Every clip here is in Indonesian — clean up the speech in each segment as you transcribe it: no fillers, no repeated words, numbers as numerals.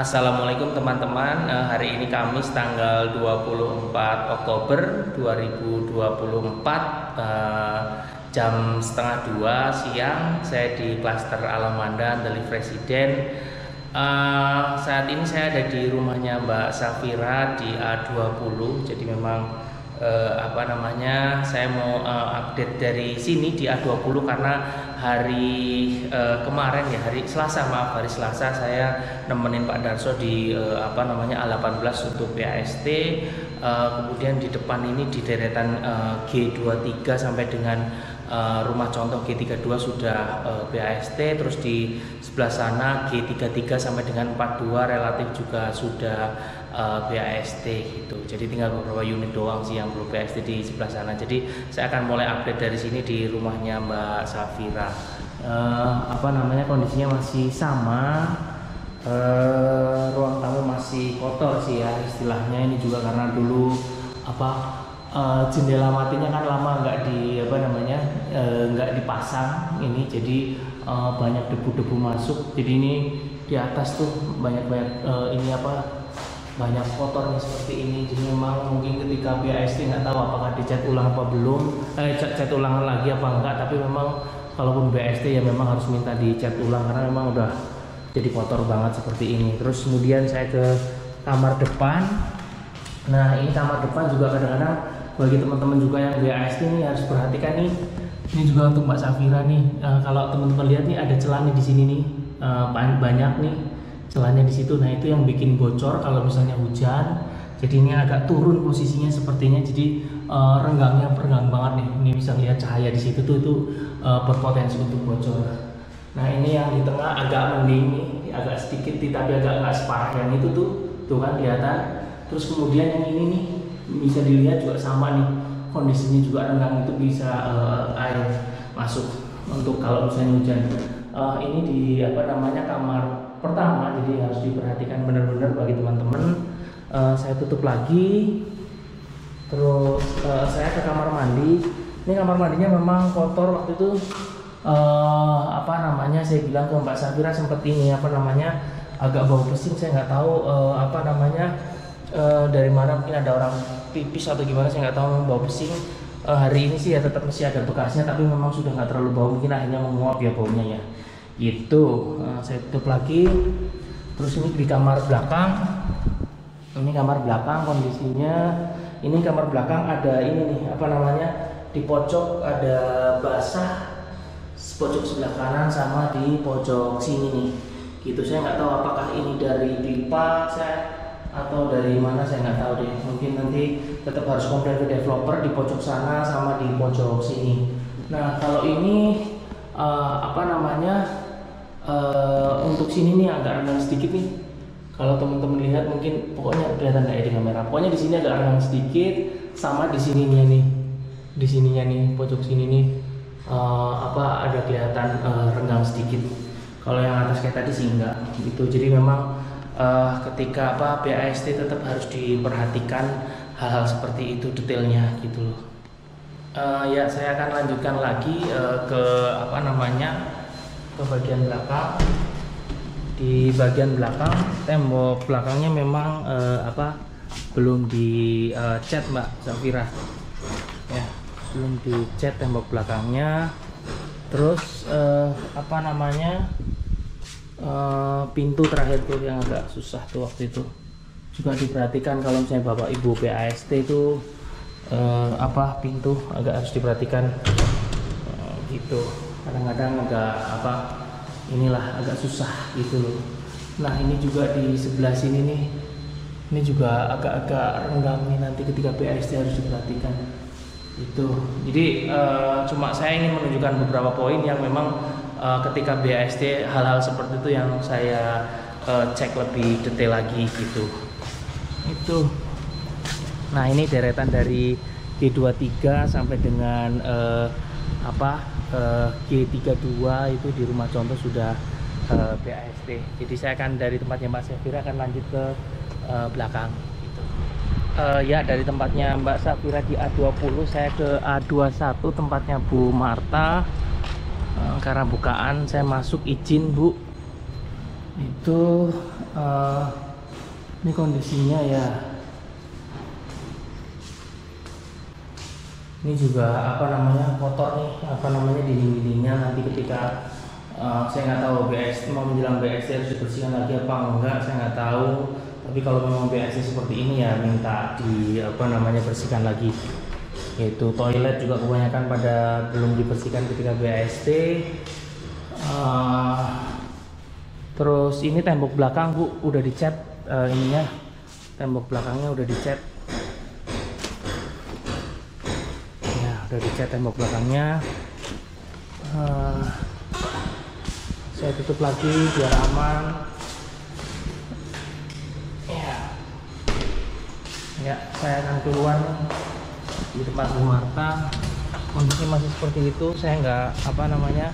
Assalamualaikum teman-teman. Hari ini Kamis tanggal 24 Oktober 2024, jam setengah 2 siang. Saya di Klaster Alamanda Deli Presiden. Saat ini saya ada di rumahnya Mbak Safira di A20. Jadi memang saya mau update dari sini di A20 karena hari kemarin ya, hari Selasa saya nemenin Pak Darso di A18 untuk BAST. Kemudian di depan ini di deretan G23 sampai dengan rumah contoh G32 sudah BAST, terus di sebelah sana G33 sampai dengan 42 relatif juga sudah BAST gitu. Jadi tinggal beberapa unit doang sih yang belum BAST di sebelah sana. Jadi saya akan mulai update dari sini di rumahnya Mbak Safira. Kondisinya masih sama. Ruang tamu masih kotor sih ya istilahnya. Ini juga karena dulu jendela matinya kan lama nggak dipasang ini, jadi banyak debu-debu masuk. Jadi ini di atas tuh banyak kotornya seperti ini. Jadi memang mungkin ketika BAST nggak tahu apakah dicat ulang apa belum, cat ulangan lagi apa enggak. Tapi memang kalaupun BAST ya memang harus minta dicat ulang karena memang udah jadi kotor banget seperti ini. Terus kemudian saya ke kamar depan. Nah ini kamar depan juga kadang-kadang bagi teman-teman juga yang BAST ini harus perhatikan nih. Ini juga untuk Mbak Safira nih. Kalau teman-teman lihat nih ada celah nih di sini nih, banyak nih celahnya di situ. Nah itu yang bikin bocor kalau misalnya hujan. Jadi ini agak turun posisinya sepertinya. Jadi renggang banget nih. Ini bisa lihat cahaya di situ tuh itu berpotensi untuk bocor. Nah ini yang di tengah agak mending nih, agak sedikit tapi agak nggak separah yang itu tuh kan kelihatan. Terus kemudian yang ini nih bisa dilihat juga sama nih, kondisinya juga renggang, itu bisa air masuk untuk kalau misalnya hujan. Ini di kamar pertama, jadi harus diperhatikan benar-benar bagi teman-teman. Saya tutup lagi. Terus saya ke kamar mandi. Ini kamar mandinya memang kotor waktu itu. Saya bilang ke Mbak Safira sempat ini agak bau pesing. Saya nggak tahu dari mana, mungkin ada orang pipis atau gimana, saya nggak tahu, bau pesing. Hari ini sih ya tetap masih ada bekasnya, tapi memang sudah nggak terlalu bau, mungkin akhirnya menguap ya baunya ya. Itu saya tutup lagi. Terus ini di kamar belakang. Ini kamar belakang kondisinya. Ini kamar belakang ada ini nih di pojok ada basah, pojok sebelah kanan sama di pojok sini nih. Gitu, saya nggak tahu apakah ini dari pipa atau dari mana, saya nggak tahu deh. Mungkin nanti tetap harus komplain ke developer di pojok sana sama di pojok sini. Nah kalau ini untuk sini nih agak renggang sedikit nih. Kalau teman-teman lihat mungkin, pokoknya kelihatan nggak ya di kamera. Pokoknya di sini agak renggang sedikit, sama di sininya nih, pojok sini nih ada kelihatan renggang sedikit. Kalau yang atas kayak tadi sih enggak gitu. Jadi memang ketika BAST tetap harus diperhatikan hal-hal seperti itu detailnya gitu loh. Ya saya akan lanjutkan lagi ke bagian belakang. Di bagian belakang, tembok belakangnya memang belum dicat Mbak Safira ya, belum dicat tembok belakangnya. Terus pintu terakhir tuh yang agak susah tuh waktu itu juga diperhatikan. Kalau misalnya Bapak Ibu BAST itu pintu agak harus diperhatikan gitu. Kadang-kadang agak susah gitu loh. Nah ini juga di sebelah sini nih, ini juga agak-agak renggang nih, nanti ketika BAST harus diperhatikan itu. Jadi cuma saya ingin menunjukkan beberapa poin yang memang ketika BAST hal-hal seperti itu yang saya cek lebih detail lagi gitu. Itu. Nah ini deretan dari G23 sampai dengan G32 itu di rumah contoh sudah BAST. Jadi saya akan dari tempatnya Mbak Safira akan lanjut ke belakang gitu. Ya dari tempatnya Mbak Safira di A20 saya ke A21 tempatnya Bu Marta. Karena bukaan saya masuk izin Bu. Itu ini kondisinya ya. Ini juga apa namanya kotor nih, apa namanya dinding-dindingnya. Nanti ketika saya nggak tahu BST mau menjelang BST harus dibersihkan lagi apa enggak, saya nggak tahu. Tapi kalau memang BST seperti ini ya minta di apa namanya bersihkan lagi. Yaitu toilet juga kebanyakan pada belum dibersihkan ketika BST. Terus ini tembok belakang Bu udah dicat, ininya tembok belakangnya udah dicat. Udah dicat tembok belakangnya. Saya tutup lagi biar aman ya. Saya akan keluar di tempat Bu Marta. Kondisi masih seperti itu. Saya nggak apa namanya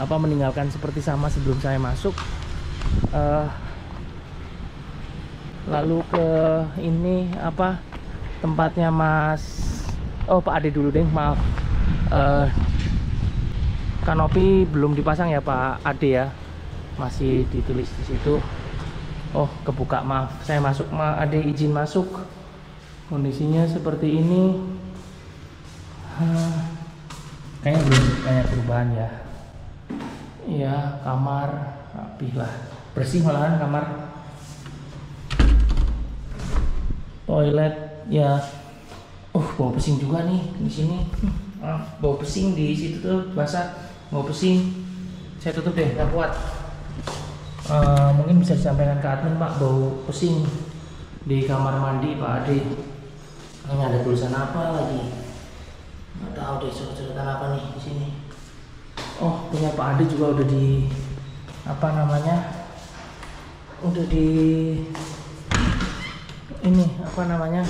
meninggalkan seperti sama sebelum saya masuk. Lalu ke ini apa tempatnya Pak Ade dulu deh, maaf. Kanopi belum dipasang ya Pak Ade ya, masih ditulis di situ. Oh kebuka, maaf. Saya masuk, Ade izin masuk. Kondisinya seperti ini. Kayaknya belum banyak perubahan ya. Iya, kamar rapih lah, bersih malahan kamar. Toilet ya. Bau pesing juga nih di sini. Bau pesing di situ tuh basah, bau pesing. Saya tutup deh, nggak kuat. Mungkin bisa disampaikan ke admin Pak, bau pesing di kamar mandi Pak Ade. Ini ada tulisan apa lagi? Nggak tahu deh, surat-suratan apa nih di sini. Punya Pak Ade juga udah di apa namanya? Udah di ini apa namanya?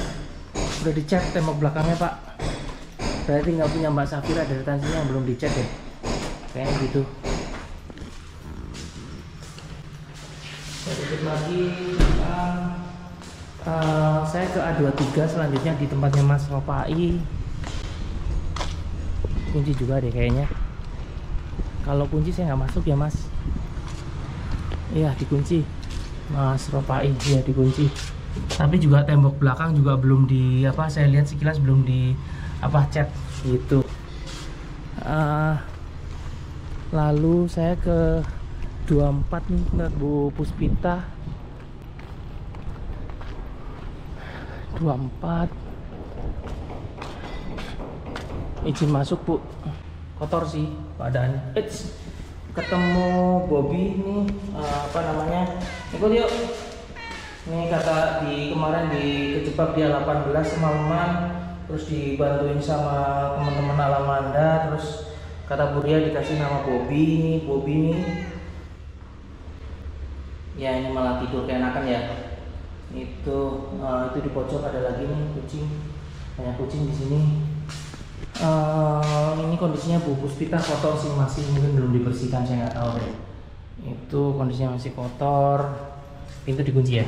Udah dicat tembok belakangnya Pak. Berarti nggak punya Mbak Safira dari tansinya yang belum dicat deh, kayaknya gitu. Saya tutup lagi. Saya ke A23 selanjutnya di tempatnya Mas Ropai. Kunci juga deh kayaknya. Kalau kunci saya nggak masuk ya Mas. Iya dikunci Mas Ropai, ya dikunci. Tapi juga tembok belakang juga belum di apa, saya lihat sekilas belum di apa cat gitu. Lalu saya ke 24 nih ke Bu Puspita. 24 izin masuk Bu. Kotor sih keadaannya. Ketemu Bobby nih, apa namanya, ikut yuk. Ini kata kemarin kejebak dia 18 semalaman, terus dibantuin sama teman-teman Alamanda, terus kata Bu Ria dikasih nama Bobby nih. Ya ini malah tidur keenakan ya. Itu di pojok ada lagi nih kucing, banyak kucing di sini. Ini kondisinya Bu Puspita kotor sih, masih mungkin belum dibersihkan, saya nggak tahu deh. Itu kondisinya masih kotor. Pintu dikunci ya?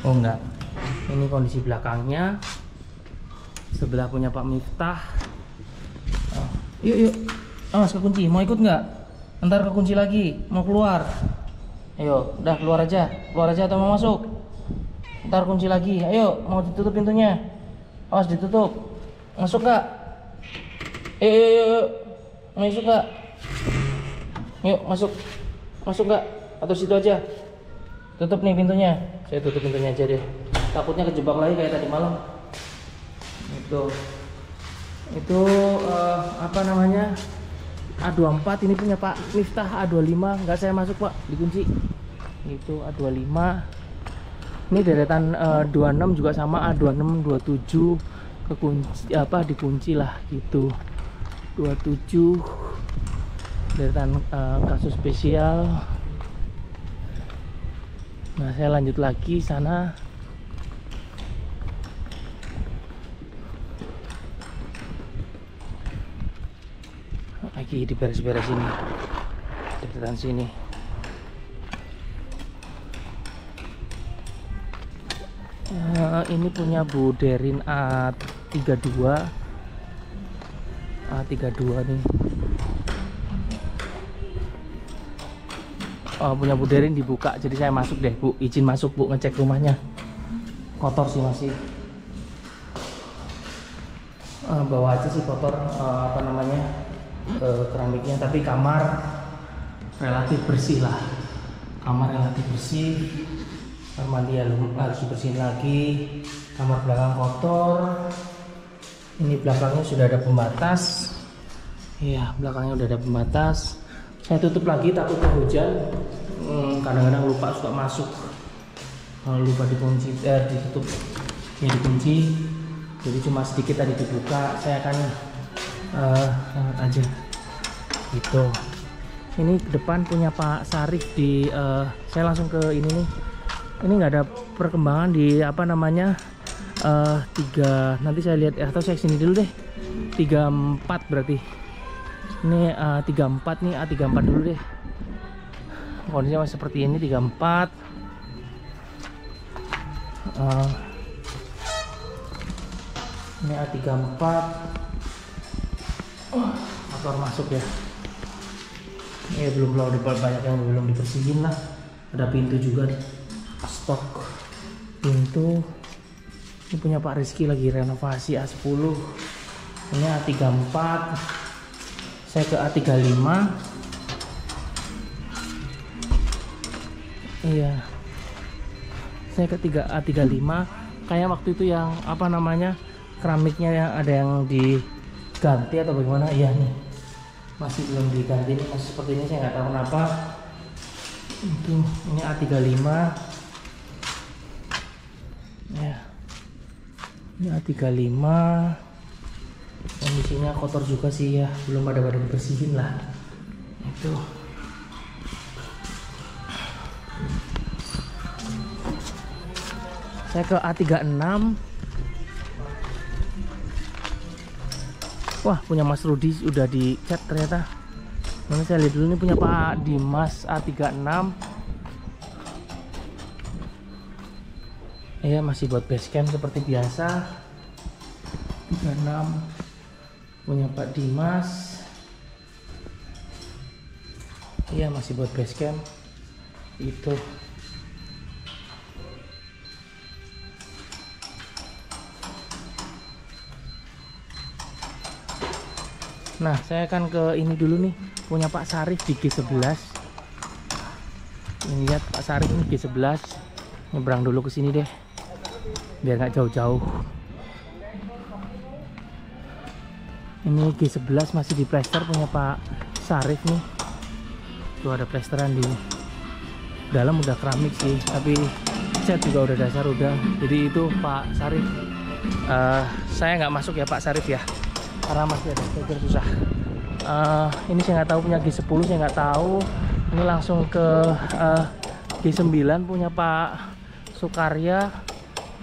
Oh enggak. Ini kondisi belakangnya. Sebelah punya Pak Miftah. Yuk. Mas kekunci, mau ikut nggak? Ntar kekunci lagi, mau keluar. Ayo, udah keluar aja atau mau masuk? Ntar kunci lagi. Ayo, mau ditutup pintunya? Awas ditutup. Masuk nggak? Yuk. Masuk nggak? Yuk masuk nggak? Atau situ aja? Tutup nih pintunya. Saya tutup pintunya aja deh. Takutnya kejebak lagi kayak tadi malam. Itu apa namanya? A24 ini punya Pak Miftah. A25 nggak saya masuk Pak, dikunci. Itu A25. Ini deretan 26 juga sama, A26, 27 kekunci apa dikunci lah gitu. 27 deretan kasus spesial. Nah saya lanjut lagi sana. Lagi diberes-beres ini deretan sini. Ini punya Bu Derin A32 nih. punya Bu Derin dibuka, jadi saya masuk deh Bu, izin masuk Bu, ngecek rumahnya. Kotor sih masih, bawa aja sih kotor, keramiknya, tapi kamar relatif bersih lah, kamar mandi harus dibersihin lagi, kamar belakang kotor, ini belakangnya sudah ada pembatas, iya belakangnya udah ada pembatas. Saya tutup lagi takutnya hujan, kadang-kadang lupa suka masuk, kalau lupa dikunci, ditutup ya dikunci, jadi cuma sedikit tadi dibuka. Saya akan lewat aja gitu. Ini ke depan punya Pak Sarif di saya langsung ke ini nih, ini nggak ada perkembangan di nanti saya lihat, atau saya sini dulu deh, 34 berarti ini 34 nih, A34 dulu deh, kondisinya masih seperti ini. 34 ini A34, motor masuk ya. Belum banyak yang belum dibersihin lah. Ada pintu juga, stok pintu. Ini punya Pak Rizky lagi renovasi A10. Ini A34. Saya ke A35. Iya. Saya ke A35. Kayak waktu itu yang keramiknya yang ada yang diganti atau bagaimana? Iya nih. Masih belum diganti nih, masih seperti ini, saya nggak tahu kenapa. Ini A35. Ya. Ini A35. Kondisinya kotor juga sih ya, belum ada badan bersihin lah. Itu. Saya ke A36. Wah, punya Mas Rudi udah dicat ternyata. Nanti saya lihat dulu, ini punya Pak Dimas A36. Ya, masih buat basecamp seperti biasa. 36 punya Pak Dimas. Iya, masih buat basecamp. Itu. Nah, saya akan ke ini dulu nih, punya Pak Sarif di G11. Ini lihat Pak Sarif ini G11. Nyebrang dulu ke sini deh, biar nggak jauh-jauh. Ini G11 masih di plester punya Pak Sarif nih. Tuh ada plesteran di dalam, udah keramik sih, tapi cat juga udah dasar udah. Jadi itu Pak Sarif. Saya nggak masuk ya Pak Sarif ya, karena masih ada steker susah. Ini saya nggak tahu punya G10, saya nggak tahu. Ini langsung ke G9 punya Pak Sukarya.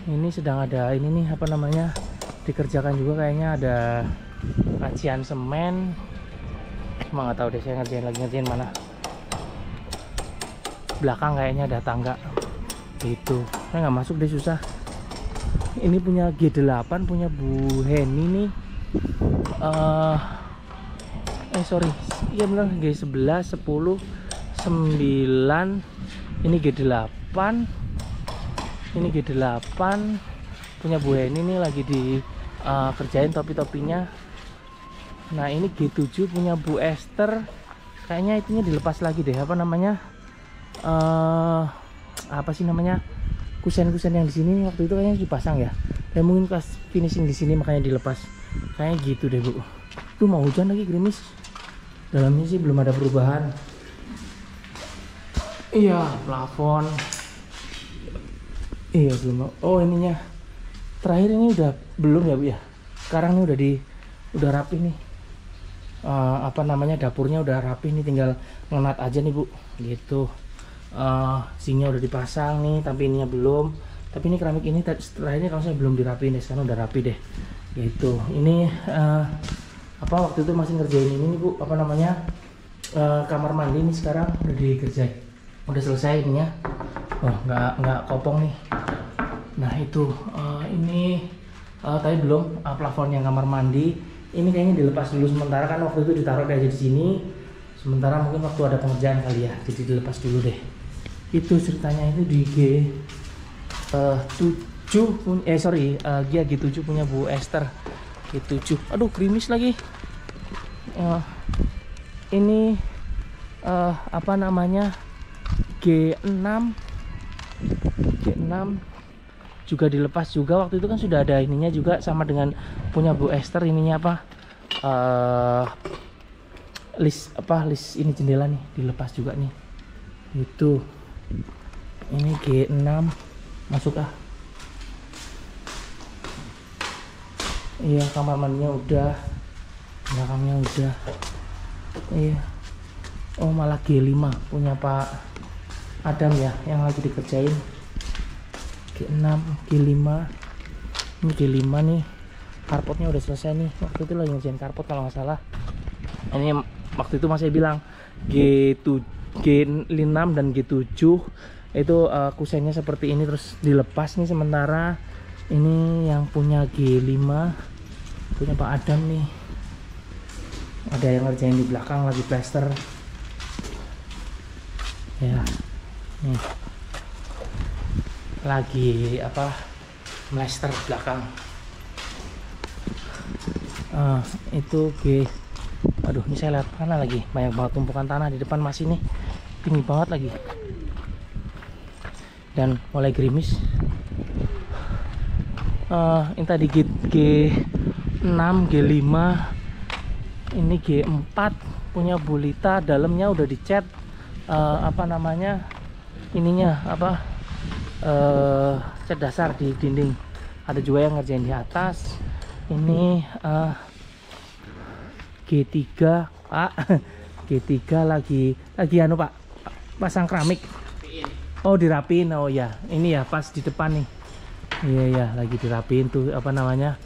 Ini sedang ada ini nih, dikerjakan juga kayaknya, ada kacian semen. Cuma nggak tahu deh, saya ngerjain mana. Belakang kayaknya ada tangga. Itu saya nggak masuk deh, susah. Ini punya G8 punya Bu Heni nih. Iya benar, G11, 10, 9. Ini G8. Ini G8 punya Bu Heni nih, lagi di kerjain topi-topinya. Nah, ini G7 punya Bu Esther. Kayaknya itunya dilepas lagi deh, kusen-kusen yang di sini waktu itu kayaknya dipasang ya. Dan mungkin pas finishing di sini makanya dilepas. Kayaknya gitu deh, Bu. Tuh mau hujan lagi, gerimis. Dalamnya sih belum ada perubahan. Iya, plafon. Iya, belum. Oh, ininya. Terakhir ini udah belum ya, Bu ya. Sekarang ini udah rapi nih. Dapurnya udah rapi nih, tinggal ngenat aja nih, Bu. Gitu. Sinknya udah dipasang nih, tapi ininya belum. Tapi ini keramik ini terakhirnya kalau saya belum dirapiin deh, sekarang udah rapi deh. Gitu. Ini waktu itu masih ngerjain ini nih, Bu, kamar mandi nih, sekarang udah dikerjain, udah selesai ininya. Oh, nggak kopong nih. Nah itu ini tadi belum plafon yang kamar mandi. Ini kayaknya dilepas dulu sementara, kan waktu itu ditaruh aja di sini Sementara mungkin waktu ada pengerjaan kali ya, jadi dilepas dulu deh. Itu ceritanya itu di G7 punya Bu Esther. G7, aduh gerimis lagi. Ini apa namanya, G6 juga dilepas juga. Waktu itu kan sudah ada ininya juga, sama dengan punya Bu Esther. Ininya apa, list ini jendela nih dilepas juga nih. Itu ini G6 masuk iya, kamar mandinya udah, belakangnya udah. Iya, oh malah G5 punya Pak Adam ya, yang lagi dikerjain. G6, G5, ini G5 nih, karpotnya udah selesai nih. Waktu itu lagi ngerjain karpot kalau nggak salah. Ini waktu itu masih bilang G6 dan G7 itu kusennya seperti ini, terus dilepas nih. Sementara ini yang punya G5 punya Pak Adam nih, ada yang ngerjain di belakang lagi plester ya, nih lagi apa, plester belakang. Itu aduh ini saya lihat tanah lagi, banyak banget tumpukan tanah di depan masih nih, tinggi banget lagi dan mulai gerimis. Ini tadi G6, G5, ini G4 punya Bulita, dalamnya udah dicat apa namanya, ininya apa, cat dasar di dinding. Ada juga yang ngerjain di atas. Ini G3 Pak, G3 lagi anu Pak, pasang keramik. Oh dirapiin, oh ya ini ya pas di depan nih. Iya ya, lagi dirapiin tuh apa namanya,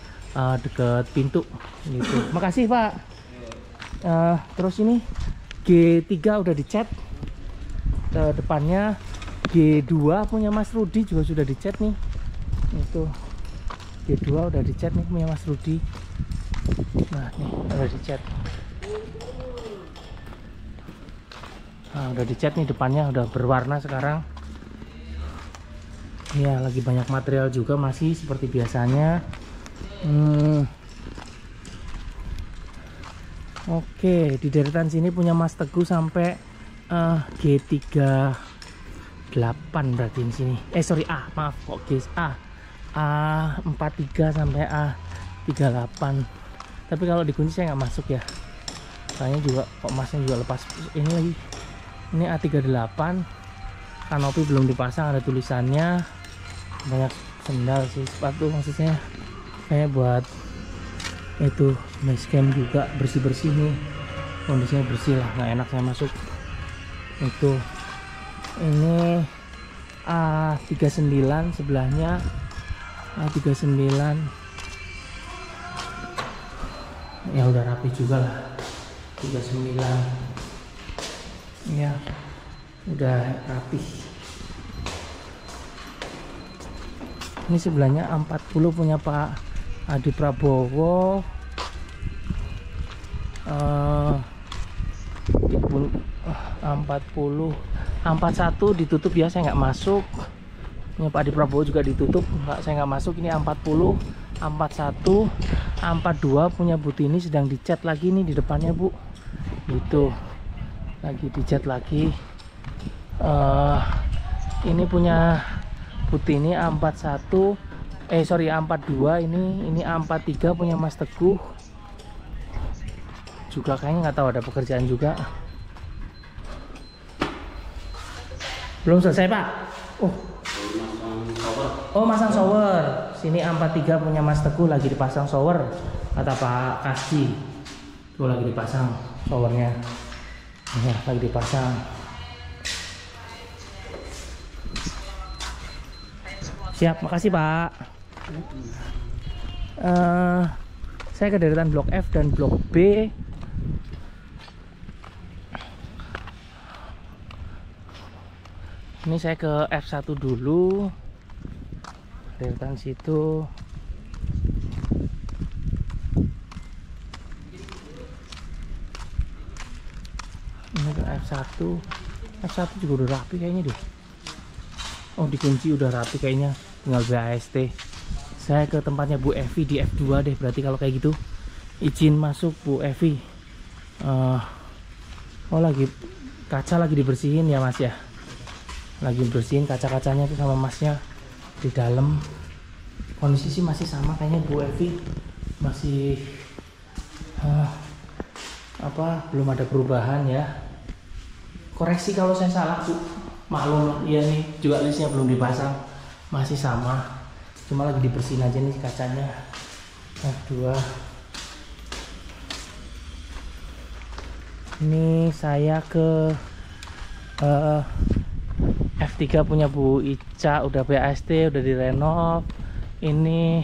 deket pintu gitu. Makasih Pak. Terus ini G3 udah dicat depannya. G2 punya Mas Rudi juga sudah dicat nih. Itu G2 udah dicat nih punya Mas Rudi. Nah nih udah dicat. Nah, udah dicat nih, depannya udah berwarna sekarang. Ya lagi banyak material juga masih seperti biasanya. Oke, di deretan sini punya Mas Teguh sampai G38 berarti di sini. Sorry maaf kok guys, A43 sampai A38. Tapi kalau dikunci saya nggak masuk ya. Kayaknya juga kok masnya juga lepas. Ini lagi, ini A38, kanopi belum dipasang, ada tulisannya. Banyak sendal sih, sepatu maksudnya, kayak buat itu base camp juga, bersih-bersih nih, kondisinya bersih lah, nggak enak saya masuk. Itu ini A39 sebelahnya, A39 ya udah rapi juga lah. 39 ya udah rapi. Ini sebelahnya A40 punya Pak Adi Prabowo. A40, A41 ditutup ya, saya nggak masuk. Punya Pak Adi Prabowo juga ditutup, saya nggak masuk. Ini A40, A41, A42 punya Bu Tini sedang dicat lagi nih di depannya Bu. Itu lagi dicat lagi. Ini punya putih ini A41, A42, ini A43 punya Mas Teguh. Juga kayaknya nggak tahu ada pekerjaan juga. Belum selesai Pak. Oh masang shower. Sini A43 punya Mas Teguh lagi dipasang shower, kata Pak Kasdi. Tuh lagi dipasang showernya. Ya, lagi dipasang. Siap, makasih Pak. Saya ke deretan blok F dan blok B. Ini saya ke F1 dulu, deretan situ. F1 juga udah rapi kayaknya deh. Oh, dikunci udah rapi kayaknya, tinggal BAST. Saya ke tempatnya Bu Evi di F2 deh berarti kalau kayak gitu. Izin masuk Bu Evi. Oh, lagi kaca lagi dibersihin ya Mas ya. Lagi bersihin kaca-kacanya tuh sama Masnya di dalam. Kondisi sih masih sama kayaknya Bu Evi, masih belum ada perubahan ya. Koreksi kalau saya salah Bu, maklum ya, nih juga listnya belum dipasang, masih sama, cuma lagi dibersihin aja nih kacanya. F2 ini saya ke F3 punya Bu Ica, udah BAST, udah direnov. Ini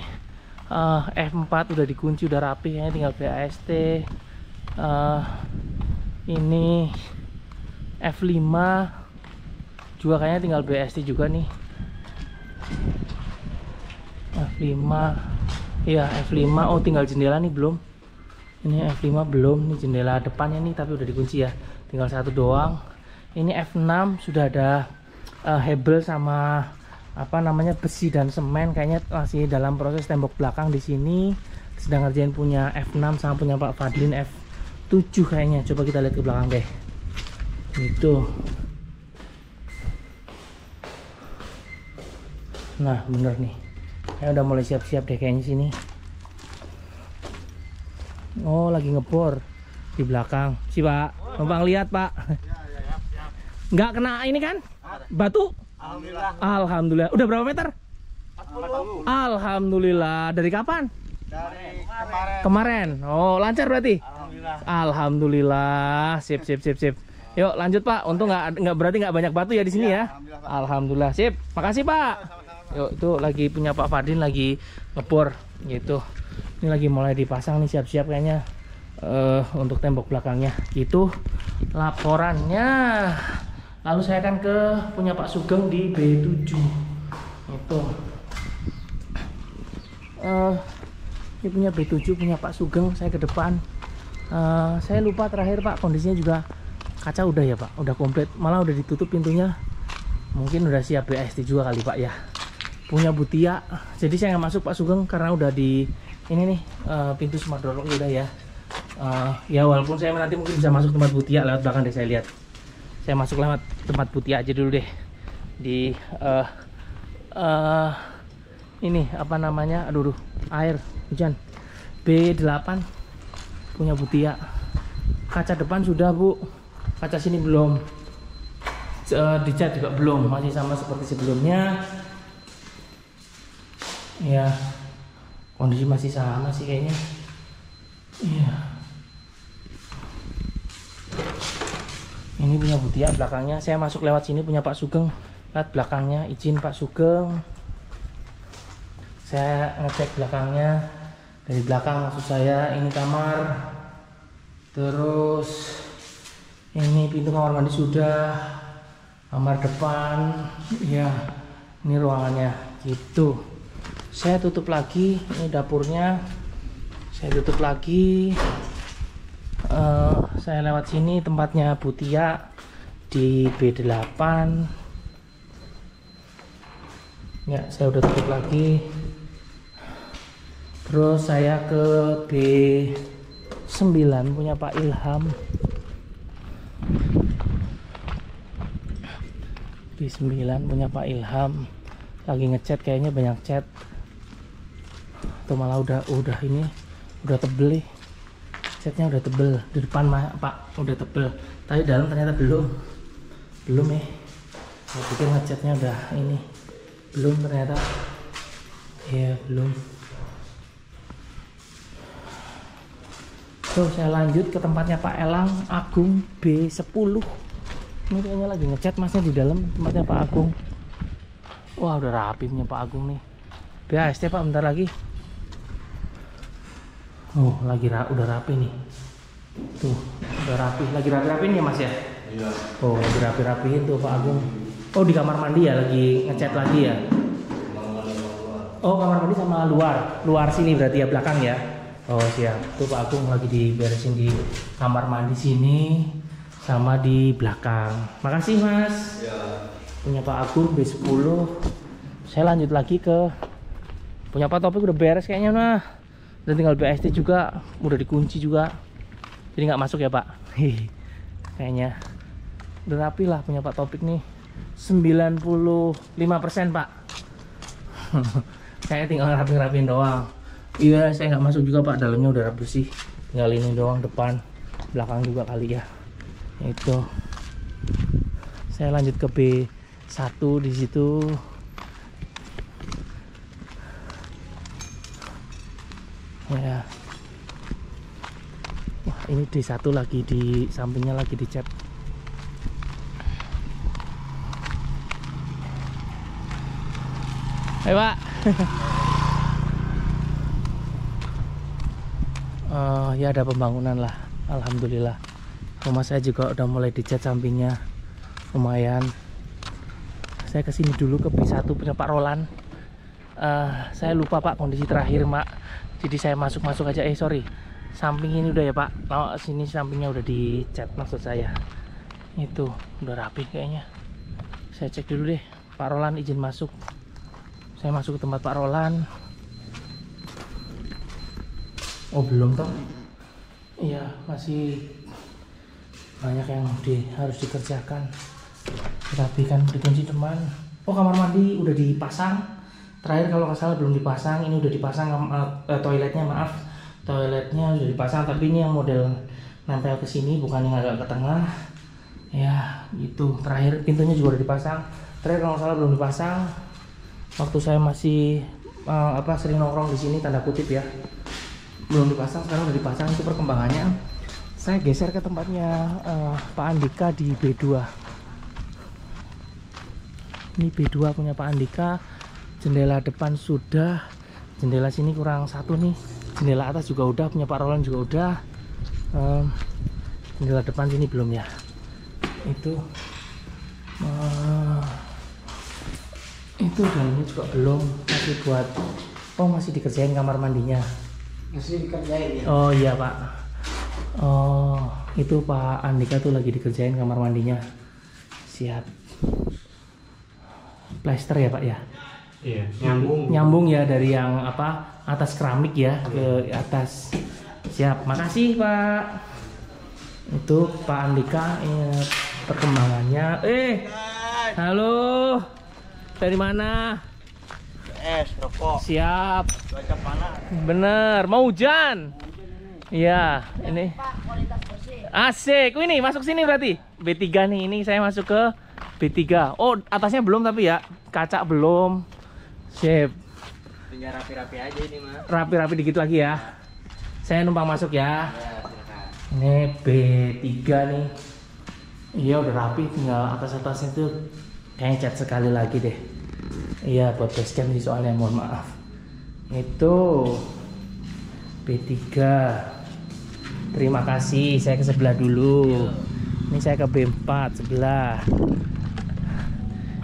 F4 udah dikunci, udah rapi, kayaknya tinggal BAST. Ini F5 juga kayaknya tinggal BAST juga nih. F5 ya, F5 oh tinggal jendela nih belum. Ini F5 belum, nih jendela depannya nih tapi udah dikunci ya, tinggal satu doang. Ini F6 sudah ada hebel sama besi dan semen, kayaknya masih dalam proses tembok belakang di sini. Sedang ngerjain punya F6 sama punya Pak Fadlin F7 kayaknya. Coba kita lihat ke belakang deh. Itu. Nah, bener nih. Kayaknya udah mulai siap-siap deh kayaknya sini. Oh, lagi ngebor di belakang. Si Pak, numpang lihat Pak. Nggak kena ini kan? Batu? Alhamdulillah. Alhamdulillah. Udah berapa meter? 40. Alhamdulillah. Dari kapan? Dari Kemarin. Oh, lancar berarti? Alhamdulillah. Alhamdulillah. Sip. Yuk lanjut Pak. Untung nggak berarti nggak banyak batu ya di sini ya. Alhamdulillah. Sip. Makasih Pak. Yuk, itu lagi punya Pak Fadin lagi ngebor gitu. Ini lagi mulai dipasang nih, siap-siap kayaknya untuk tembok belakangnya. Gitu laporannya. Lalu saya akan ke punya Pak Sugeng di B7. Itu. Ini punya B7 punya Pak Sugeng, saya ke depan. Saya lupa terakhir Pak, kondisinya juga kaca udah ya Pak, udah komplit, malah udah ditutup pintunya. Mungkin udah siap BAST juga kali Pak ya. Punya Butia. Jadi saya nggak masuk Pak Sugeng karena udah di ini nih pintu smart door udah ya. Ya walaupun saya nanti mungkin bisa masuk tempat Butia lewat belakang deh, saya lihat. Saya masuk lewat tempat Butia aja dulu deh. Di ini apa namanya? Aduh, air hujan. B8 punya Butia. Kaca depan sudah Bu, kaca sini belum. Dicat juga belum, masih sama seperti sebelumnya. Ya, kondisi masih sama sih kayaknya. Iya. Ini punya Butia belakangnya. Saya masuk lewat sini punya Pak Sugeng. Lihat belakangnya, izin Pak Sugeng. Saya ngecek belakangnya. Dari belakang maksud saya, ini kamar. Terus ini pintu kamar mandi sudah. Kamar depan. Ya, ini ruangannya gitu. Saya tutup lagi, ini dapurnya. Saya tutup lagi. Saya lewat sini tempatnya Butia di B8. Ya, saya udah tutup lagi. Terus saya ke B9 punya Pak Ilham. B9 punya Pak Ilham. Lagi ngecat kayaknya, banyak cat. Tuh malah udah ini udah tebel nih. Catnya udah tebel di depan Pak, udah tebel. Tapi dalam ternyata belum ya. Saya pikir ngecatnya udah ini, belum ternyata. Ya belum. Tuh saya lanjut ke tempatnya Pak Elang Agung B10. Ini kayaknya lagi ngecat masnya di dalam tempatnya Pak Agung. Wah udah rapi punya Pak Agung nih. BAST Pak bentar lagi. Oh lagi udah rapi nih. Tuh udah rapi, lagi rapi-rapiin ya Mas ya. Iya. Oh lagi rapi-rapiin tuh Pak Agung. Oh di kamar mandi ya, lagi ngecat lagi ya. Oh kamar mandi sama luar sini berarti ya, belakang ya. Oh siap. Tuh Pak Agung lagi diberesin di kamar mandi sini sama di belakang. Makasih Mas. Ya. Punya Pak Agung B10. Saya lanjut lagi ke punya Pak Topik, udah beres kayaknya nah. Dan tinggal BST juga udah dikunci juga. Jadi nggak masuk ya Pak. Kayaknya udah rapi lah punya Pak Topik nih. 95% Pak. Saya tinggal rapi-rapiin doang. Iya, saya nggak masuk juga Pak, dalamnya udah bersih. Tinggal ini doang, depan, belakang juga kali ya. Itu. Saya lanjut ke B1 di situ. Ya. Wah, ini D1 lagi di sampingnya lagi dicat. Hai Pak. Ya ada pembangunan lah, alhamdulillah. Rumah saya juga udah mulai dicat sampingnya, lumayan. Saya kesini dulu ke B1 punya Pak Roland. Saya lupa Pak kondisi terakhir Mak. Jadi saya masuk aja. Sorry, samping ini udah ya Pak. Oh, sini sampingnya udah dicat maksud saya. Itu udah rapi kayaknya. Saya cek dulu deh. Pak Roland izin masuk. Saya masuk ke tempat Pak Roland. Oh belum toh? Iya masih banyak yang harus dikerjakan. Rapikan dikunci teman. Oh kamar mandi udah dipasang. Terakhir kalau nggak salah belum dipasang. Ini udah dipasang. Toiletnya maaf. Toiletnya udah dipasang. Tapi ini yang model nempel ke sini, bukan yang agak ke tengah. Ya itu. Terakhir pintunya juga udah dipasang. Terakhir kalau nggak salah belum dipasang. Waktu saya masih sering nongkrong di sini tanda kutip ya, belum dipasang, sekarang udah dipasang. Itu perkembangannya. Saya geser ke tempatnya Pak Andika di B2. Ini B2 punya Pak Andika. Jendela depan sudah, jendela sini kurang satu nih, jendela atas juga udah, punya Pak Roland juga udah. Jendela depan sini belum ya. Itu itu dalamnya juga belum, masih buat masih dikerjain kamar mandinya. Masih dikerjain ya? Oh iya Pak. Oh itu Pak Andika tuh lagi dikerjain kamar mandinya. Siap. Plaster ya Pak ya? Iya. Nyambung ya dari yang atas keramik ya ke atas. Siap. Makasih Pak. Itu Pak Andika perkembangannya. Halo. Dari mana? Rokok. Siap. Cuaca panas. Bener, mau hujan. Iya, ini. Asik. Ini masuk sini berarti. B3 nih, ini saya masuk ke B3. Oh, atasnya belum tapi ya. Kaca belum. Sip. Tinggal rapi-rapi aja ini mah. Rapi-rapi dikit lagi ya. Saya numpang masuk ya. Ya, silakan. Ini B3 nih. Iya, udah rapi, tinggal atas-atasnya tuh kayaknya cat sekali lagi deh. Iya buat basecamp sih soalnya, mohon maaf. Itu B3. Terima kasih, saya ke sebelah dulu. Ini saya ke B4 sebelah.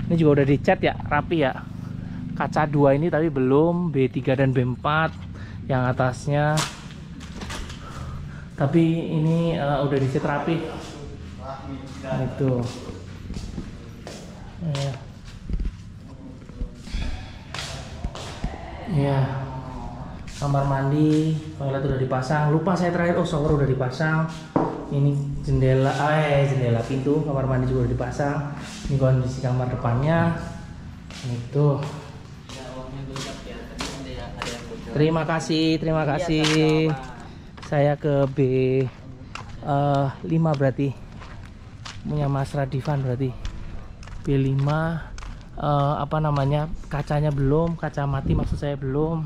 Ini juga udah dicat ya, rapi ya. Kaca 2 ini tapi belum, B3 dan B4 yang atasnya. Tapi ini udah dicat rapi. Itu. Ya. Ya, kamar mandi, toilet udah dipasang. Lupa saya terakhir, shower udah dipasang. Ini jendela, jendela pintu kamar mandi juga udah dipasang. Ini kondisi kamar depannya. Itu. Terima kasih. Saya ke B5 berarti. Punya Mas Radivan berarti. B5. Kacanya belum, kaca mati maksud saya belum.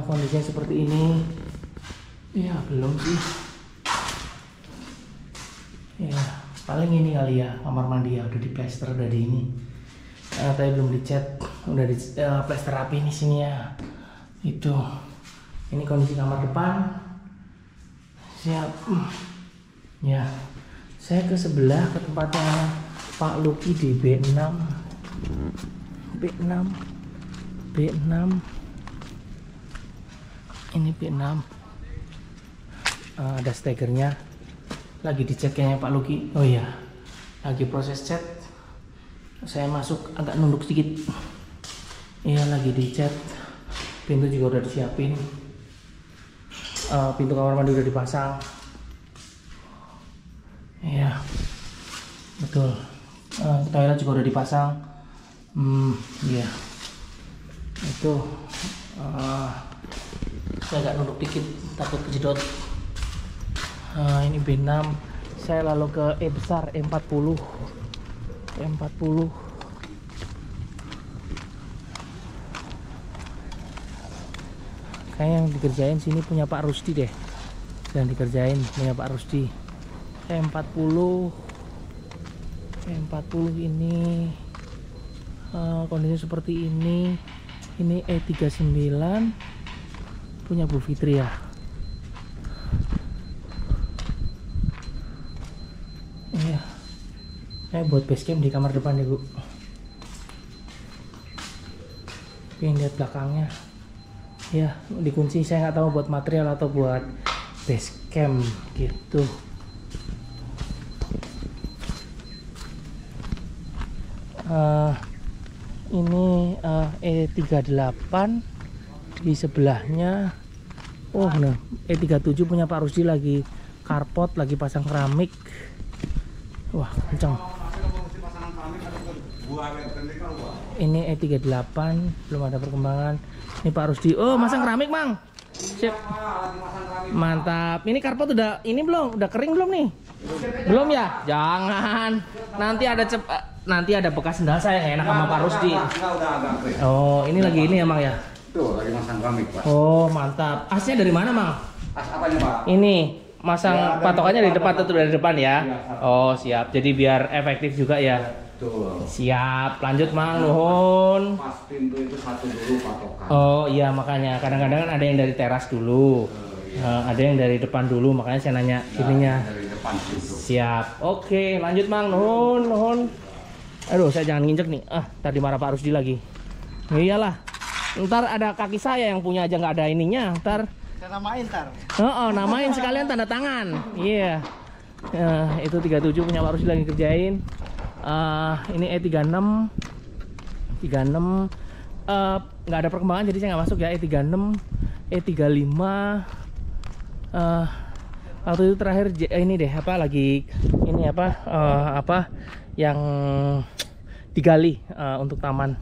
Kondisinya seperti ini. Ya belum sih. Ya paling ini kali ya, kamar mandi ya udah di plaster, udah di ini. Tapi belum dicat, udah di plaster rapi nih sini ya. Itu. Ini kondisi kamar depan. Siap. Ya, saya ke sebelah ke tempatnya Pak Luki di B6. Ini B6. Ada stegernya. Lagi dicet kayaknya Pak Luki. Oh iya, lagi proses cat. Saya masuk agak nunduk sedikit. Iya, lagi dicat. Pintu juga udah disiapin. Pintu kamar mandi udah dipasang. Iya, betul. Toilet juga udah dipasang. Iya. Itu saya agak nunduk dikit, takut kejedot. Ini B6. Saya lalu ke E besar, E40. E40. Kayak yang dikerjain sini punya Pak Rusdi deh. Yang dikerjain punya Pak Rusdi. E40. E40 ini kondisi seperti ini. Ini E39 punya Bu Fitri ya. Iya. Saya buat basecamp di kamar depan ya Bu. Pengen lihat belakangnya. Ya, dikunci. Saya nggak tahu buat material atau buat basecamp gitu. Ini E38 di sebelahnya. Oh nah, E37 punya Pak Rusdi lagi carport, lagi pasang keramik. Wah, kenceng. Ini E38 belum ada perkembangan. Ini Pak Rusdi. Oh, masang keramik, Mang. Sip. Mantap. Ini carport udah ini belum? Udah kering belum nih? Belum ya? Jangan. Nanti ada bekas sendal saya nggak enak sama Pak Rusdi. Oh, ini lagi ini ya, Mang ya? Tuh, lagi masang keramik, Pak. Oh, mantap. Asnya dari mana, Mang? As apanya, Pak? Ini masang Ya, patokannya di depan, tuh dari depan ya. Ya. Oh, siap. Jadi biar efektif juga ya. Tuh. Siap. Lanjut, Mang. Nuhun. Pas pintu itu satu dulu patokan. Oh iya, makanya kadang-kadang kan ada yang dari teras dulu. Ada yang dari depan dulu, makanya saya nanya ininya. Dari depan pintu. Siap. Oke, lanjut, Mang. Nuhun, nuhun. Aduh, saya jangan nginjek nih. Tadi marah Pak Rusdi lagi. Iyalah. Ntar ada kaki saya yang punya aja nggak ada ininya. Ntar. Saya namain ntar. Namain sekalian tanda tangan. Iya. Itu 37 punya Pak Rusdi lagi kerjain. Ini E36. 36. Nggak ada perkembangan jadi saya nggak masuk ya. E36, E35. Waktu itu terakhir ini deh lagi ini yang digali untuk taman.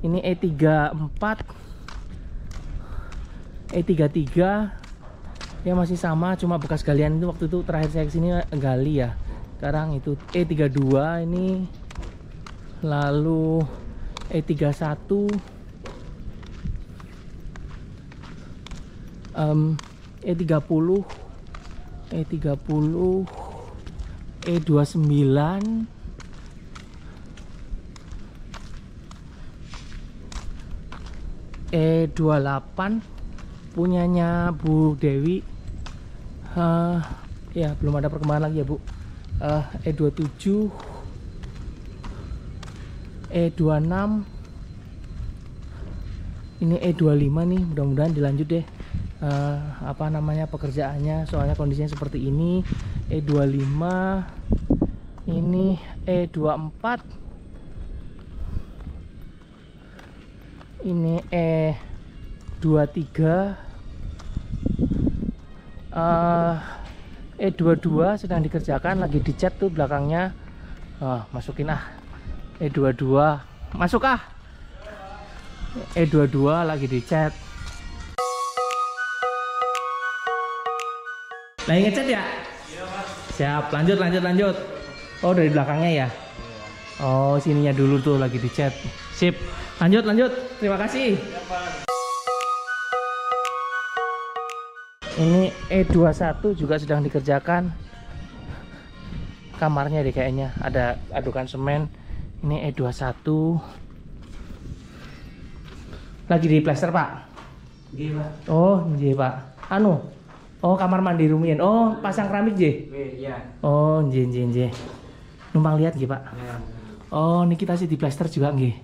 Ini E34, E33 ya masih sama, cuma bekas galian itu waktu itu terakhir saya kesini gali ya. Sekarang itu E32 ini, lalu E31, E30, E30, E29, E28 punyanya Bu Dewi. Ya belum ada perkembangan lagi ya Bu. E27, E26, ini E25 nih, mudah-mudahan dilanjut deh pekerjaannya, soalnya kondisinya seperti ini. E25, ini E24, ini E23, E22 sedang dikerjakan, lagi dicat tuh belakangnya. Masukin E22 masuk E22 lagi dicat. Lagi ngecat ya? Siap, lanjut. Oh, dari belakangnya ya? Oh, sininya dulu tuh lagi dicat. Sip, lanjut. Terima kasih. Ini E21 juga sedang dikerjakan. Kamarnya deh kayaknya, ada adukan semen. Ini E21. Lagi di plester, Pak? Iya, Pak. Oh, iya, Pak. Oh, kamar mandi rumiyin. Oh, pasang keramik je. Iya. Oh, nggih. Numpang lihat nggih, Pak. Ya. Oh, ini kita sih di plester juga nggih.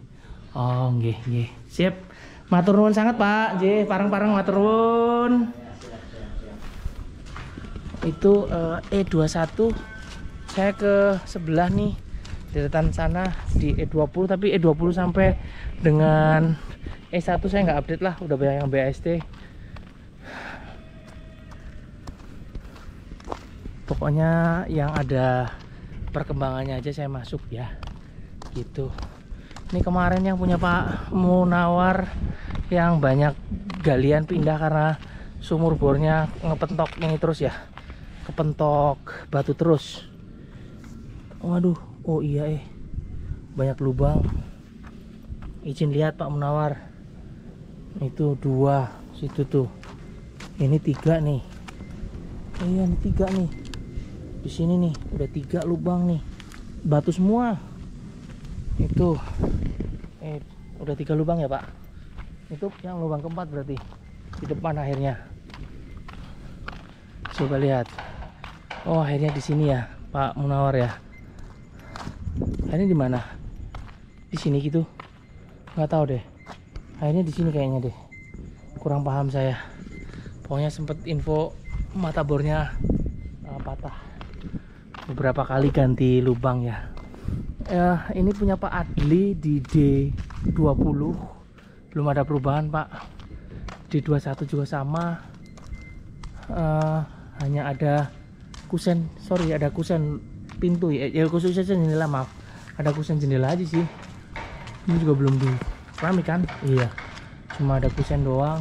Oh, nggih. Sip. Matur nuwun sangat Pak. Nggih, pareng-pareng matur nuwun. Itu E21 saya ke sebelah nih, deretan sana di E20, tapi E20 sampai dengan E1 saya nggak update lah, udah banyak yang BAST. Pokoknya yang ada perkembangannya aja saya masuk ya, gitu. Ini kemarin yang punya Pak Munawar yang banyak galian pindah karena sumur bornya ngepentok ini terus ya, kepentok batu terus. Waduh, oh iya banyak lubang. Izin lihat Pak Munawar. Itu 2 situ tuh. Ini 3 nih. Iya, ini 3 nih. Di sini nih udah 3 lubang nih. Batu semua. Itu udah 3 lubang ya Pak. Itu yang lubang keempat berarti di depan akhirnya. Coba lihat. Oh, akhirnya di sini ya Pak Munawar ya. Akhirnya di mana? Di sini gitu. Nggak tahu deh. Akhirnya di sini kayaknya deh. Kurang paham saya. Pokoknya sempet info mata bornya patah. Beberapa kali ganti lubang ya. Ini punya Pak Adli di D20. Belum ada perubahan Pak. D21 juga sama. Hanya ada kusen, ada kusen pintu ya, khususnya jendela, maaf. Ada kusen jendela aja sih. Ini juga belum di keramik kan? Iya. Cuma ada kusen doang.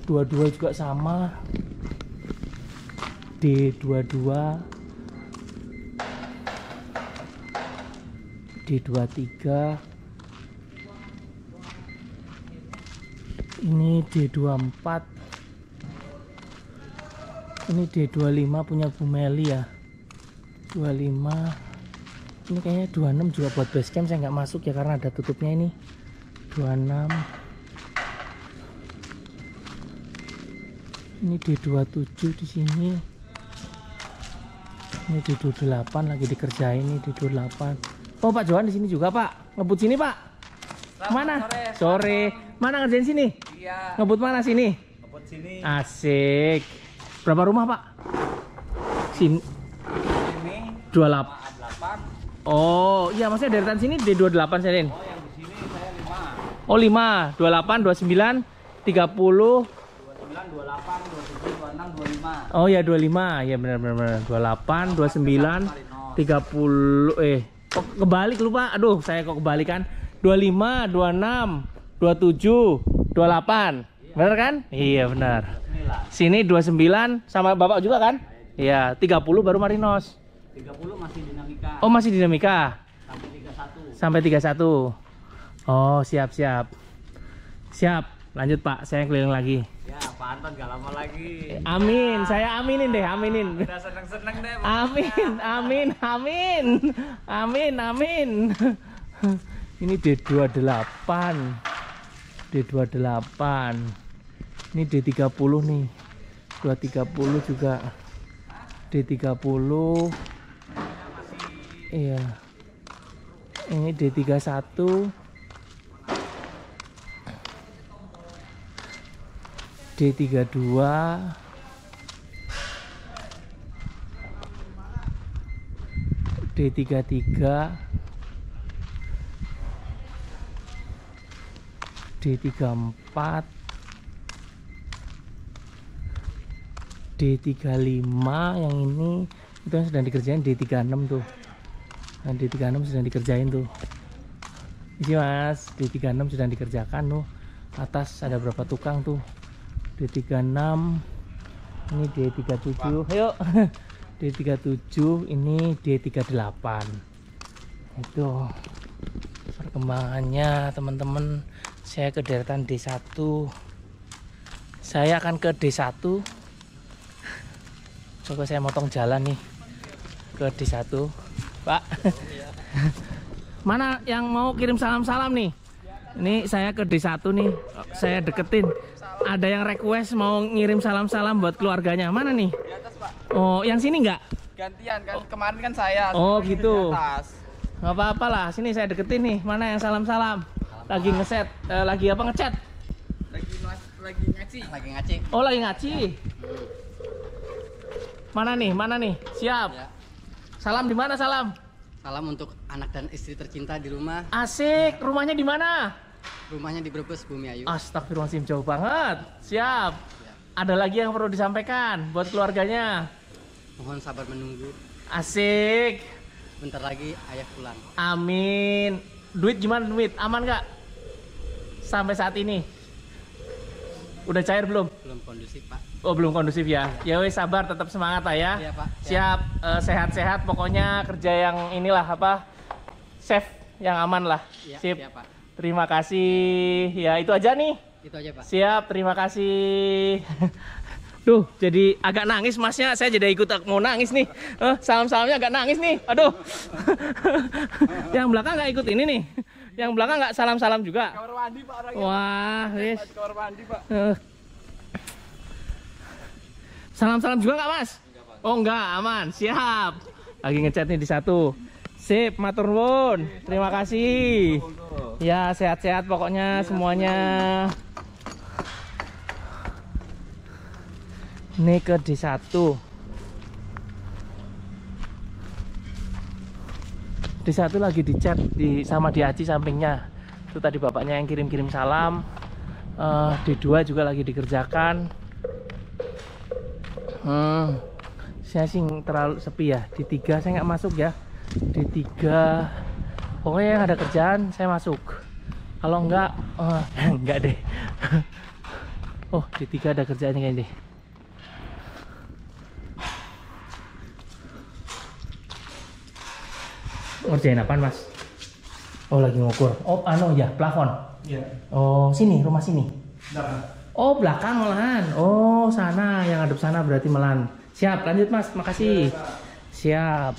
22 juga sama. D22, D23, ini D24, ini D25 punya Bu Meli ya. 25, ini kayaknya 26 juga buat basecamp, saya nggak masuk ya karena ada tutupnya ini. 26, ini D27 di sini. Ini D28 lagi dikerjain, ini D28. Oh, Pak Johan di sini juga Pak, ngebut sini Pak. Mana? Sore. Mana ngerjain sini? Iya. Ngebut mana sini? Ngebut sini. Asik. Berapa rumah Pak? Sini. Ini 28. Oh, iya maksudnya deretan sini D28 saya Din. Oh, yang di sini saya 5. Oh 5, 28, 29, 30. 29, 28, 27, 26, 25. Oh ya 25, ya benar. 28, 29, 30. Kok kebalik lupa? Aduh, saya kok kebalikan. 25, 26, 27, 28. Benar kan? Iya benar. Sini 29 sama Bapak juga kan? Iya, 30 baru Marinos. 30 masih dinamika. Oh, masih dinamika. Sampai 31. Sampai 31. Oh, siap. Siap. Lanjut Pak, saya keliling lagi. Ya, Pak Anton gak lama lagi. Amin, saya aminin deh, aminin. Udah seneng-seneng deh. Amin. Ini D28. Ini D30 nih. 230 juga. D30. Iya. Ini D31. D32, D33, D34, D35 yang ini itu yang sedang dikerjain. D36 tuh. Nah, D36 sedang dikerjain tuh. Ini Mas, D36 sedang dikerjakan tuh. Atas ada berapa tukang tuh. D36, ini D37, ayo. D37, ini D38. Itu perkembangannya teman-teman. Saya ke deretan D1. Saya akan ke D1. Coba saya motong jalan nih ke D1, Pak. Mana yang mau kirim salam-salam nih? Ini saya ke D1 nih. Saya deketin. Ada yang request mau ngirim salam-salam buat keluarganya. Mana nih? Di atas, Pak. Oh, yang sini nggak? Gantian kan, kemarin kan saya. Oh, gitu. Di atas. Nggak apa-apa lah. Sini saya deketin nih. Mana yang salam-salam? Lagi ngeset, lagi apa ngechat? lagi ngaci. Lagi ngaci. Oh, lagi ngaci. Mana nih? Siap. Ya. Salam di mana salam? Salam untuk anak dan istri tercinta di rumah. Asik. Rumahnya di mana? Rumahnya di Brebes, Bumi Ayu. Astagfirullahaladzim, jauh banget. Siap. Ada lagi yang perlu disampaikan buat keluarganya? Mohon sabar menunggu. Asik. Bentar lagi ayah pulang. Amin. Duit gimana duit? Aman nggak? Sampai saat ini? Udah cair belum? Belum kondusif, Pak. Oh, belum kondusif ya? Ya wes, sabar, tetap semangat lah ya. Iya, Pak. Siap, sehat-sehat. Pokoknya kerja yang inilah apa? Safe, yang aman lah. Iya, Sip. iya, Pak. Terima kasih. Ya itu aja nih. Itu aja, Pak. Siap, terima kasih. Duh, jadi agak nangis masnya. Saya jadi ikut mau nangis nih. Salam-salamnya agak nangis nih. Aduh. Yang belakang nggak ikut ini nih. Yang belakang nggak salam-salam juga. Kamar mandi, Pak, orangnya. Wah, wis. Kamar mandi, Pak. Salam-salam juga nggak, Mas? Oh, enggak, aman. Siap. Lagi ngechat nih di satu. Sip, matur nuwun. Terima kasih. Ya, sehat-sehat pokoknya semuanya. Ini ke D1. D1 lagi di chat sama di Aci sampingnya. Itu tadi bapaknya yang kirim-kirim salam. D2 juga lagi dikerjakan. Saya sih terlalu sepi ya. D3 saya nggak masuk ya. D3 pokoknya yang ada kerjaan saya masuk. Kalau enggak enggak deh. Oh, D3 ada kerjaannya kayaknya deh. Ngerjain apaan, Mas? Oh, lagi ngukur. Oh, ya, plafon. Iya. Oh, sini, rumah sini. Belakang. Oh, belakang malahan. Oh, sana, yang ngadep sana berarti malahan. Siap, lanjut Mas, makasih. Siap.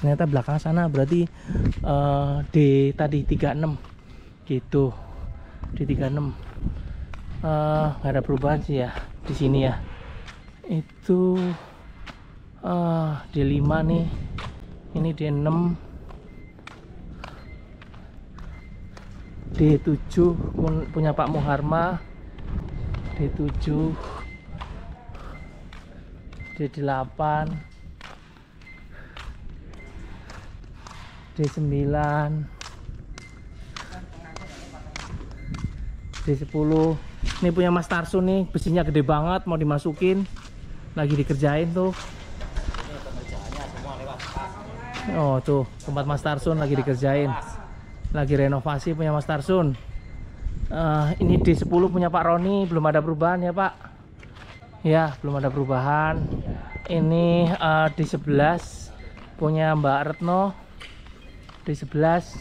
Ternyata belakang sana berarti D tadi 36. Gitu. D36. Nggak ada perubahan sih ya di sini ya. Itu D5 nih. Ini D6. D7 punya Pak Muharma. D7. D8. D9. D10. Ini punya Mas Tarsun nih, besinya gede banget mau dimasukin. Lagi dikerjain tuh. Oh tuh, tempat Mas Tarsun lagi dikerjain. Lagi renovasi punya Mas Tarsun. Ini D10 punya Pak Roni, belum ada perubahan ya Pak. Ya, belum ada perubahan. Ini D11 punya Mbak Retno. D11.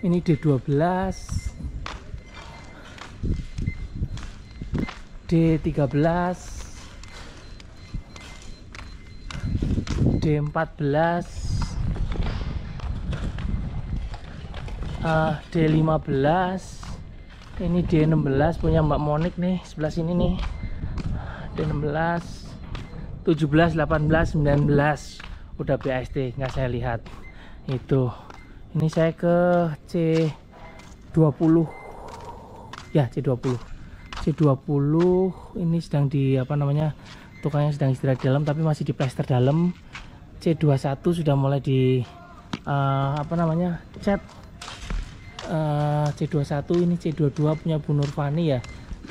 Ini D12. D13. D14. D15. Ini D16 punya Mbak Monik nih, sebelah sini nih. D16, 17, 18, 19 udah BAST, nggak saya lihat. Itu. Ini saya ke C20. Ya, C20. C20 ini sedang di apa namanya? Tukangnya sedang istirahat dalam tapi masih di plester dalam. C21 sudah mulai di apa namanya? Cat. C21 ini C22 punya Bu Nurfani ya,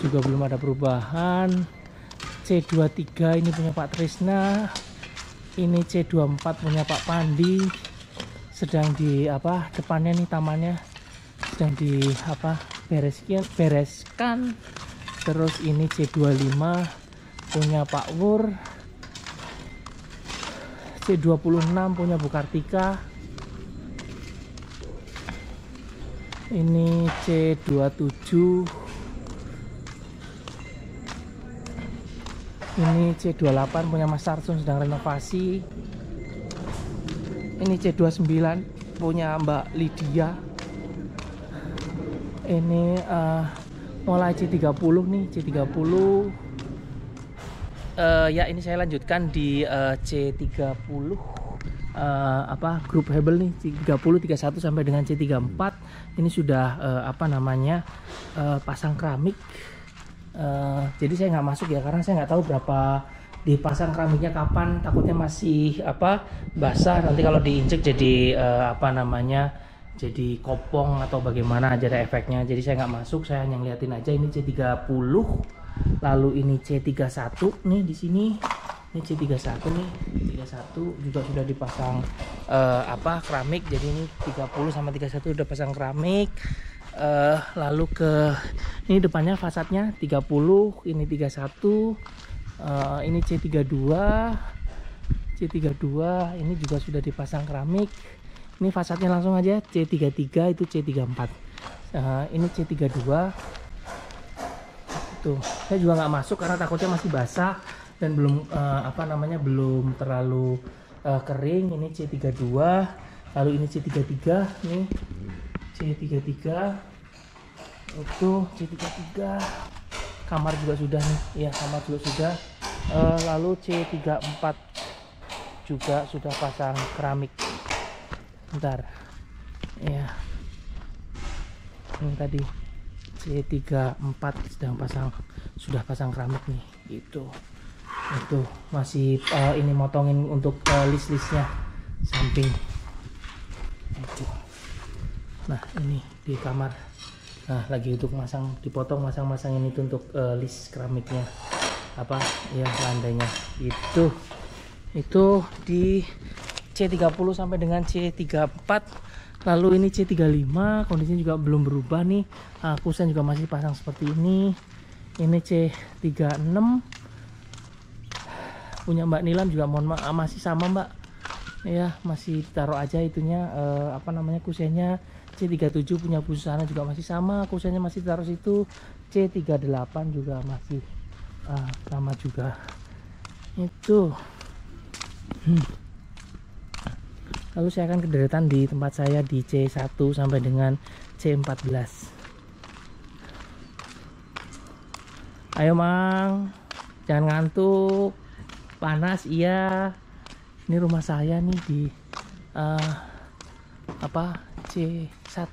juga belum ada perubahan. C23 ini punya Pak Trisna. Ini C24 punya Pak Pandi, sedang di apa depannya nih tamannya sedang di apa bereskan. Terus ini C25 punya Pak Wur. C26 punya Bu Kartika. Ini C27. Ini C28 punya Mas Tarsun sedang renovasi. Ini C29 punya Mbak Lydia. Ini mulai C30 nih, C30. Ya ini saya lanjutkan di C30 apa grup Hebel nih C30 31 sampai dengan C34 ini sudah pasang keramik. Jadi saya nggak masuk ya karena saya nggak tahu berapa dipasang keramiknya kapan, takutnya masih basah, nanti kalau diinjek jadi jadi kopong atau bagaimana aja ada efeknya. Jadi saya nggak masuk, saya hanya ngeliatin aja. Ini C30, lalu ini C31 nih di sini. Ini C31 nih, C31 juga sudah dipasang keramik. Jadi ini 30 sama 31 udah pasang keramik. Lalu ini depannya fasadnya 30, ini 31, ini C32 ini juga sudah dipasang keramik. Ini fasadnya langsung aja C33, itu C34, ini C32. Tuh, saya juga nggak masuk karena takutnya masih basah dan belum belum terlalu kering. Ini C32, lalu ini C33 nih, C33 itu C33, kamar juga sudah nih ya, kamar juga sudah. Lalu C34 juga sudah pasang keramik. Bentar ya, ini tadi C34 sudah pasang keramik nih gitu. Itu masih ini motongin untuk list-listnya samping itu. Nah ini di kamar, nah lagi untuk dipotong masang ini untuk list keramiknya landainya itu di C30 sampai dengan C34. Lalu ini C35, kondisinya juga belum berubah nih. Kusen juga masih pasang seperti ini. Ini C36 punya Mbak Nilam juga, mohon maaf masih sama Mbak ya, masih taruh aja itunya kusennya. C37 punya busana juga masih sama, kusennya masih taruh situ. C38 juga masih sama juga itu. Lalu saya akan kederetan di tempat saya di C1 sampai dengan C14. Ayo Mang, jangan ngantuk, panas iya. Ini rumah saya nih di C1.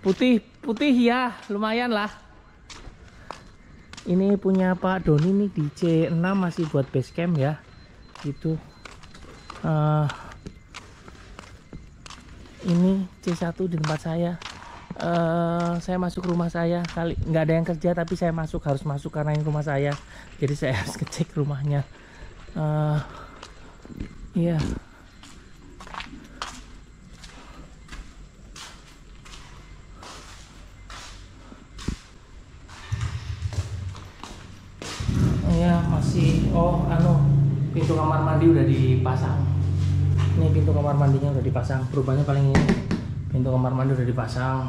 Putih ya, lumayan lah. Ini punya Pak Doni nih di C6, masih buat base camp ya gitu. Ini C1 di tempat saya. Saya masuk rumah saya, kali nggak ada yang kerja tapi saya harus masuk karena ini rumah saya, jadi saya harus ngecek rumahnya. Iya. Ya masih pintu kamar mandi udah dipasang. Ini pintu kamar mandinya udah dipasang. Perubahannya paling ini, pintu kamar mandi udah dipasang.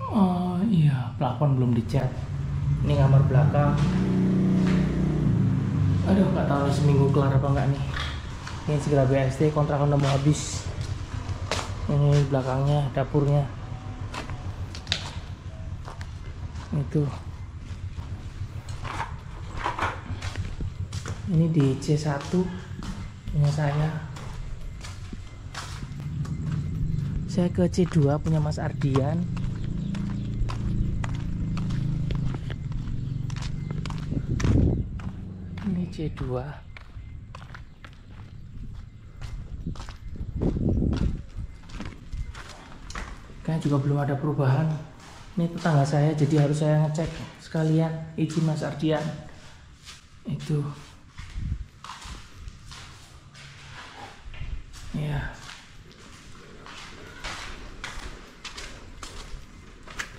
Oh iya, plafon belum dicat. Ini kamar belakang. Aduh, nggak tahu seminggu kelar apa enggak nih. Ini segera BSD, kontrakan udah mau habis. Ini belakangnya, dapurnya. Itu. Ini di C1 punya saya. Saya ke C2 punya Mas Ardian. Ini C2. Kayaknya juga belum ada perubahan. Ini tetangga saya, jadi harus saya ngecek sekalian. Izin Mas Ardian. Itu. Ya.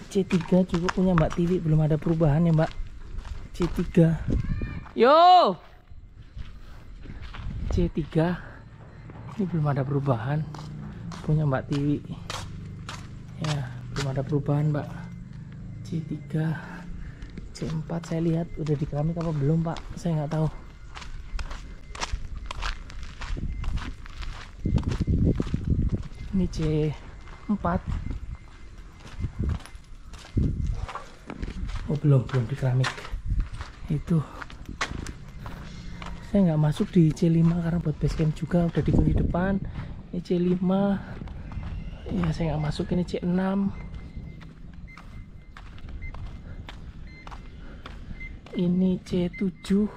C3 juga punya Mbak Tiwi, belum ada perubahan ya Mbak. C3. Yo. C3. Ini belum ada perubahan. Punya Mbak Tiwi. Ya, belum ada perubahan Mbak. C3. C4 saya lihat udah di keramik apa belum Pak? Saya nggak tahu. Ini C4. Oh belum di keramik. Itu Saya nggak masuk di C5 karena buat base camp juga udah dikunci depan. Ini C5 ya, saya nggak masuk. Ini C6. Ini C7.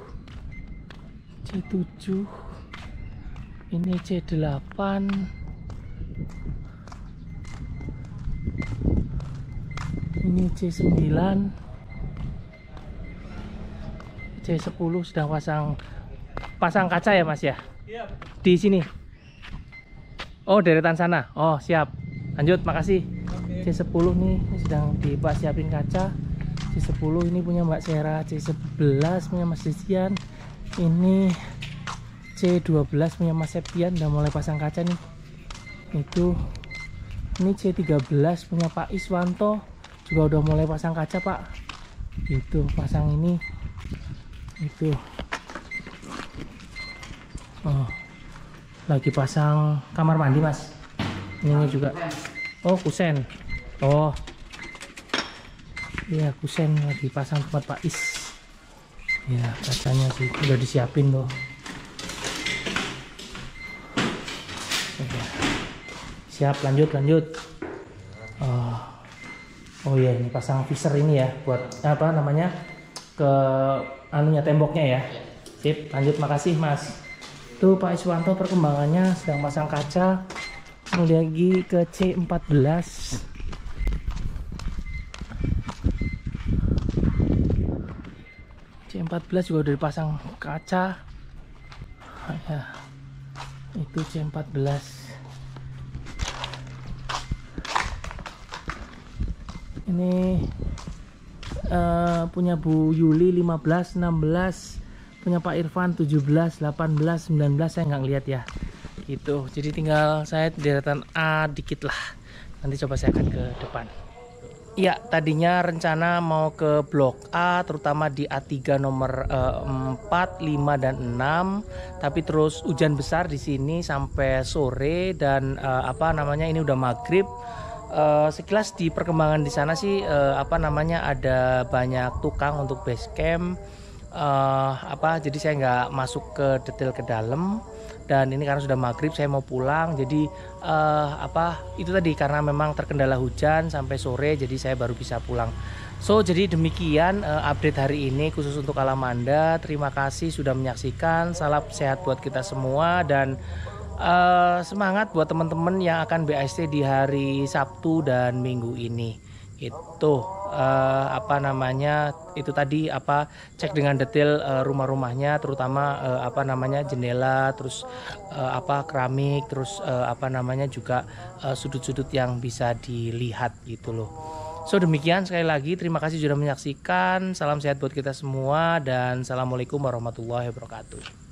Ini C8. Ini C9. C10 sedang pasang kaca ya Mas ya? Iya. Di sini. Oh, deretan sana. Oh, siap. Lanjut, makasih. C10 nih sedang disiapin kaca. C10 ini punya Mbak Sera, C11 punya Mas Desian. Ini C12 punya Mas Septian, udah mulai pasang kaca nih. Itu ini C13 punya Pak Iswanto, juga udah mulai pasang kaca Pak. Itu pasang ini. Itu. Oh, lagi pasang kamar mandi Mas. Ini juga. Oh, kusen. Oh, iya kusen lagi pasang tempat Pak Is. Ya, kacanya sih udah disiapin loh. Siap, lanjut. Oh iya, ini pasang visor ini ya, buat apa namanya, ke anunya, temboknya ya. Sip, lanjut, makasih Mas. Tuh Pak Iswanto perkembangannya sedang pasang kaca. Lagi ke C14. C14 juga udah dipasang kaca ya. Itu C14. Ini punya Bu Yuli 15, 16, punya Pak Irfan 17, 18, 19, saya nggak ngeliat ya gitu. Jadi tinggal saya deretan A dikit lah, nanti coba saya akan ke depan. Ya, tadinya rencana mau ke blok A, terutama di A3 nomor 4, 5, dan 6. Tapi terus hujan besar di sini sampai sore dan apa namanya, ini udah maghrib. Sekilas di perkembangan di sana sih apa namanya, ada banyak tukang untuk base camp. Jadi saya nggak masuk ke detail ke dalam. Dan ini karena sudah maghrib saya mau pulang, jadi itu tadi karena memang terkendala hujan sampai sore, jadi saya baru bisa pulang. So jadi demikian update hari ini khusus untuk Alamanda. Terima kasih sudah menyaksikan. Salam sehat buat kita semua dan semangat buat teman-teman yang akan BAST di hari Sabtu dan Minggu ini. Itu apa namanya, itu tadi cek dengan detail rumah-rumahnya, terutama apa namanya, jendela, terus keramik, terus apa namanya juga sudut-sudut yang bisa dilihat gitu loh. So demikian, sekali lagi terima kasih sudah menyaksikan. Salam sehat buat kita semua dan assalamualaikum warahmatullahi wabarakatuh.